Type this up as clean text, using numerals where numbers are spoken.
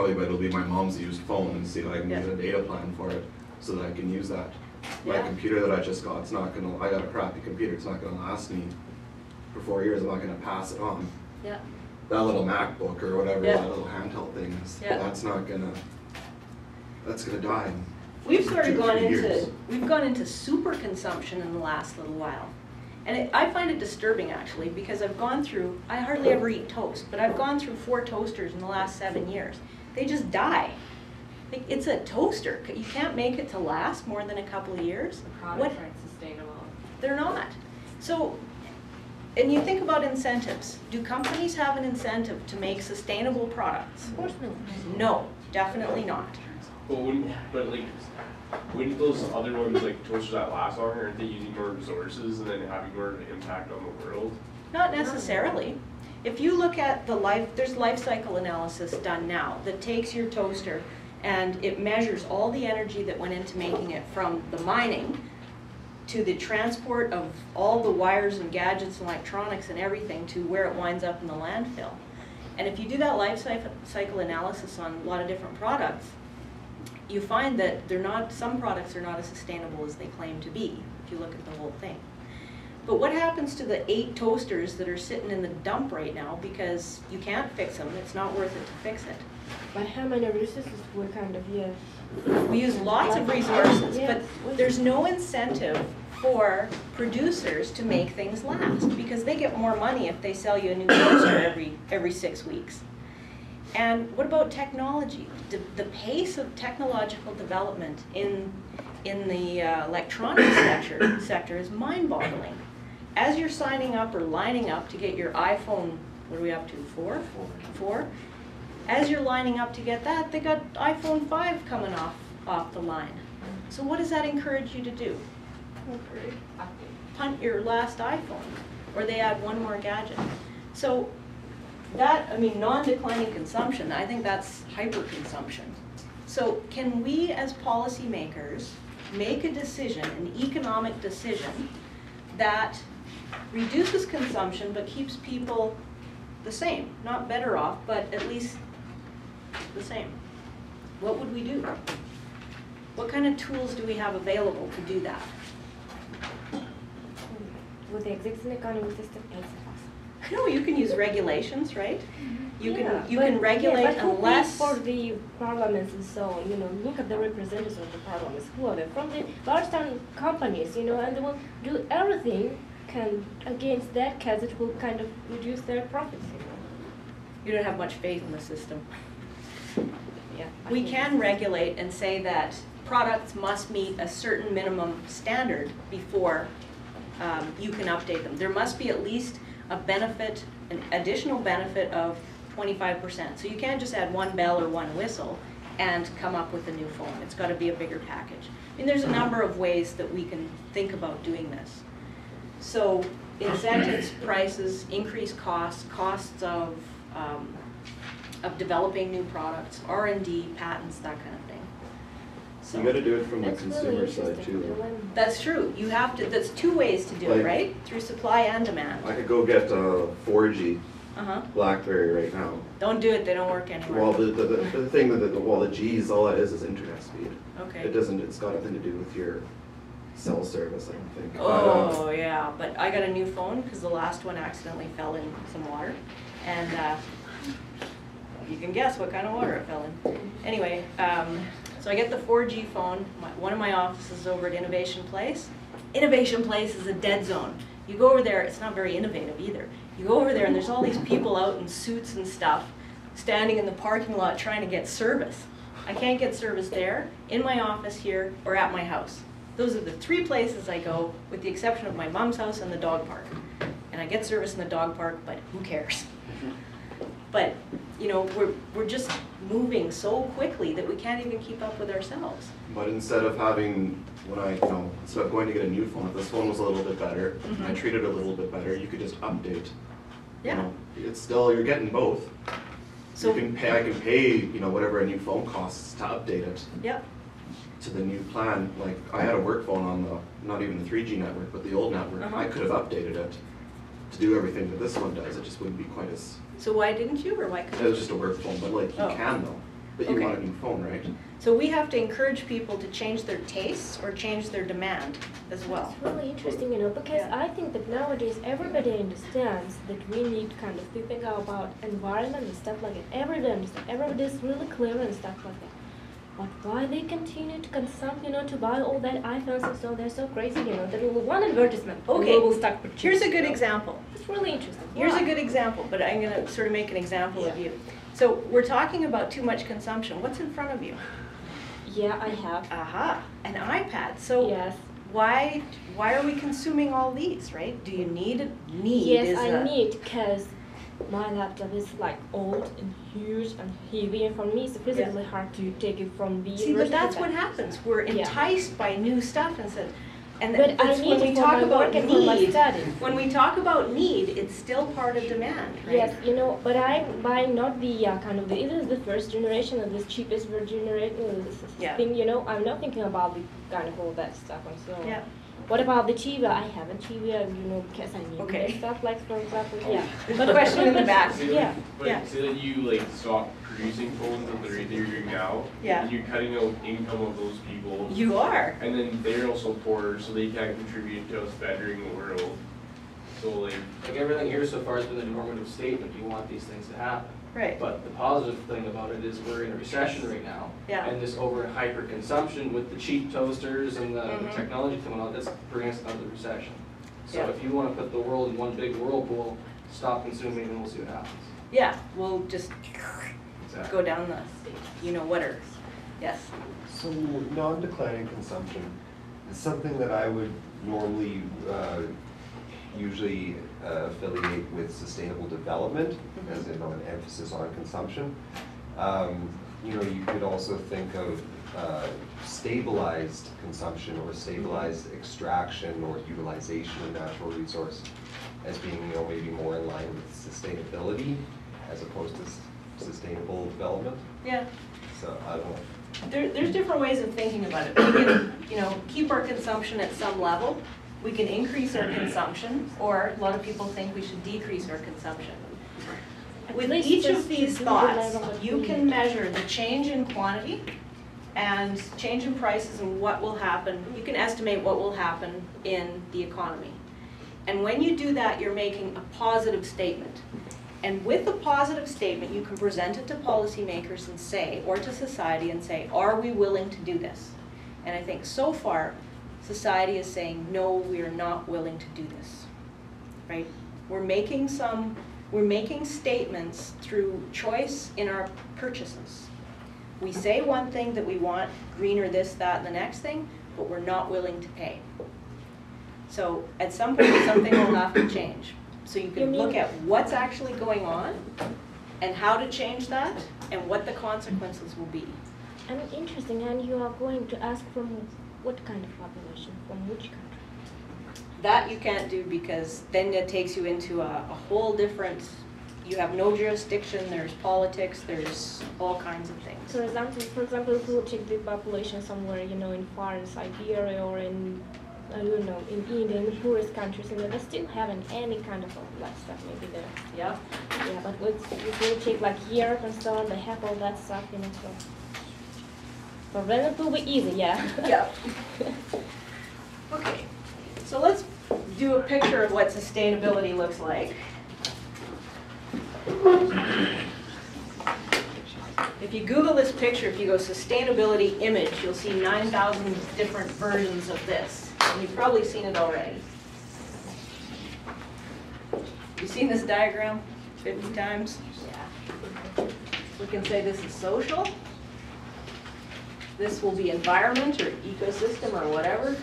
probably, but it'll be my mom's used phone and see if I can get a data plan for it so that I can use that. My computer that I just got, it's not gonna, I got a crappy computer, it's not gonna last me for 4 years, I'm not gonna pass it on. Yeah. That little MacBook or whatever, that little handheld thing is, that's gonna die. We've sort of gone into super consumption in the last little while. And I find it disturbing actually, because I've gone through, I hardly ever eat toast, but I've gone through 4 toasters in the last 7 years. They just die. Like, it's a toaster. You can't make it to last more than a couple of years. The products aren't sustainable. They're not. So, and you think about incentives. Do companies have an incentive to make sustainable products? Of course not. No, definitely not. But wouldn't those other ones, like toasters that last longer, aren't they using more resources and then having more of an impact on the world? Not necessarily. If you look at there's life cycle analysis done now that takes your toaster and it measures all the energy that went into making it, from the mining to the transport of all the wires and gadgets and electronics and everything to where it winds up in the landfill. And if you do that life cycle analysis on a lot of different products, you find that some products are not as sustainable as they claim to be, if you look at the whole thing. But what happens to the 8 toasters that are sitting in the dump right now because you can't fix them, it's not worth it to fix it? But how many resources we kind of use? We use lots of resources, but there's no incentive for producers to make things last because they get more money if they sell you a new toaster every 6 weeks. And what about technology? The pace of technological development in the electronics sector is mind-boggling. As you're signing up or lining up to get your iPhone, what are we up to, 4? As you're lining up to get that, they got iPhone 5 coming off the line. So what does that encourage you to do? Punt your last iPhone, or they add one more gadget. So that, I mean, non-declining consumption, I think that's hyper-consumption. So can we as policymakers make a decision, an economic decision, that reduces consumption but keeps people the same? Not better off, but at least the same. What would we do? What kind of tools do we have available to do that? With the existing economic system, it's impossible. No, you can use regulations, right? You can regulate unless for the parliaments and so on, look at the representatives of the parliaments. Who are they? From the large town companies, and they will do everything against that because it will kind of reduce their profits. You don't have much faith in the system. Yeah, we can regulate and say that products must meet a certain minimum standard before you can update them. There must be at least a benefit, an additional benefit of 25%. So you can't just add one bell or one whistle and come up with a new phone. It's got to be a bigger package. I mean, there's a number of ways that we can think about doing this. So incentives, prices, increased costs of developing new products, R&D, patents, that kind of thing. So you got to do it from the that's consumer really side too. that's true. You have to. That's 2 ways to do it, right? Through supply and demand. I could go get a 4G BlackBerry right now. Don't do it. They don't work anymore. Well, the thing that the G's, all that is internet speed. Okay. It doesn't. It's got nothing to do with your cell service, I don't think. Oh yeah, but I got a new phone because the last one accidentally fell in some water, and you can guess what kind of water it fell in. Anyway, so I get the 4G phone. One of my offices is over at Innovation Place. Innovation Place is a dead zone. You go over there, it's not very innovative either. You go over there and there's all these people out in suits and stuff standing in the parking lot trying to get service. I can't get service there, in my office here, or at my house. Those are the 3 places I go, with the exception of my mom's house and the dog park. And I get service in the dog park, but who cares? But we're just moving so quickly that we can't even keep up with ourselves. But instead of having, instead of going to get a new phone, if this phone was a little bit better, and I treat it a little bit better, you could just update. Yeah. It's still, you're getting both. So I can pay, whatever a new phone costs to update it. Yep. To the new plan. Like, I had a work phone on not even the 3G network, but the old network. I could have updated it to do everything that this one does. It just wouldn't be quite as... So why didn't you, or why couldn't you? It was just a work phone, but you can though. But you Okay. want a new phone, right? So we have to encourage people to change their tastes or change their demand as well. It's really interesting, you know, because Yeah. I think that nowadays everybody understands that we need kind of to think about environment and stuff like that. Everybody understands. Everybody's really clear and stuff like that. But why they continue to consume, you know, to buy all that iPhones and so they're so crazy, you know, that one advertisement and Okay. we will start purchasing. Here's a good you know. example. It's really interesting. Here's a Why? good example, but I'm gonna sort of make an example of Yeah. you. So we're talking about too much consumption. What's in front of you? Yeah, I have. Aha, an iPad. So Yes. why are we consuming all these, right? Do you need Yes, is I a- need because my laptop is like old and huge and heavy, and for me it's physically hard to take it from the See, but university that's back. what happens. We're Yeah. enticed by new stuff and said, and But I that's need when we it for talk my about work and for my need. study. When we talk about need, it's still part of demand, right? Yes, you know, but I'm buying not the kind of the either the first generation or the cheapest generation Yeah. thing. You know, I'm not thinking about the kind of all that stuff and so on. Yeah. What about the TV? I haven't TV, you know, because I need Okay. that stuff. Like for example, yeah. The question in the back. Say Yeah. But Yeah. say that you like stop producing phones at the rate that you're doing now. Yeah. And you're cutting out income of those people. You are. And then they're also poor, so they can't contribute to us bettering the world. So like, Everything here so far has been a normative statement, you want these things to happen. Right. But the positive thing about it is we're in a recession right now. Yeah. And this over hyper consumption with the cheap toasters and the Mhm. technology coming out, that's bringing us out of the recession. So Yeah. if you wanna put the world in one big whirlpool, stop consuming and we'll see what happens. Yeah, we'll just Exactly. go down the, you know, whatever. Yes. So non-declining consumption is something that I would normally usually affiliate with sustainable development, as in an emphasis on consumption. You know, you could also think of stabilized consumption or stabilized extraction or utilization of natural resource as being, you know, maybe more in line with sustainability as opposed to sustainable development. Yeah. So I don't know. There's different ways of thinking about it. We can, you know, keep our consumption at some level. We can increase our consumption, or a lot of people think we should decrease our consumption. At With least each just of these to do the thoughts, level that you we can need. measure the change in quantity and change in prices and what will happen. You can estimate what will happen in the economy. And when you do that, you're making a positive statement. And with a positive statement, you can present it to policymakers and say, or to society and say, are we willing to do this? And I think so far, society is saying, no, we are not willing to do this, right? We're making statements through choice in our purchases. We say one thing that we want, greener this, that, and the next thing, but we're not willing to pay. So at some point, something will have to change. So you can look at what's actually going on and how to change that and what the consequences will be. And interesting, and you are going to ask from what kind of population, from which country? That you can't do because then it takes you into a whole different, you have no jurisdiction, there's politics, there's all kinds of things. For example, if you take the population somewhere, you know, in far in Siberia or in, I don't know, in India, in the poorest countries, and they still haven't any kind of that stuff maybe there. Yeah. Yeah, but if you take like Europe and so on, they have all that stuff, you know, so. For them it will be easy, yeah. Yeah. Okay, so let's do a picture of what sustainability looks like. If you Google this picture, if you go sustainability image, you'll see 9,000 different versions of this. And you've probably seen it already. You've seen this diagram 50 times? Yeah. We can say this is social. This will be environment or ecosystem or whatever.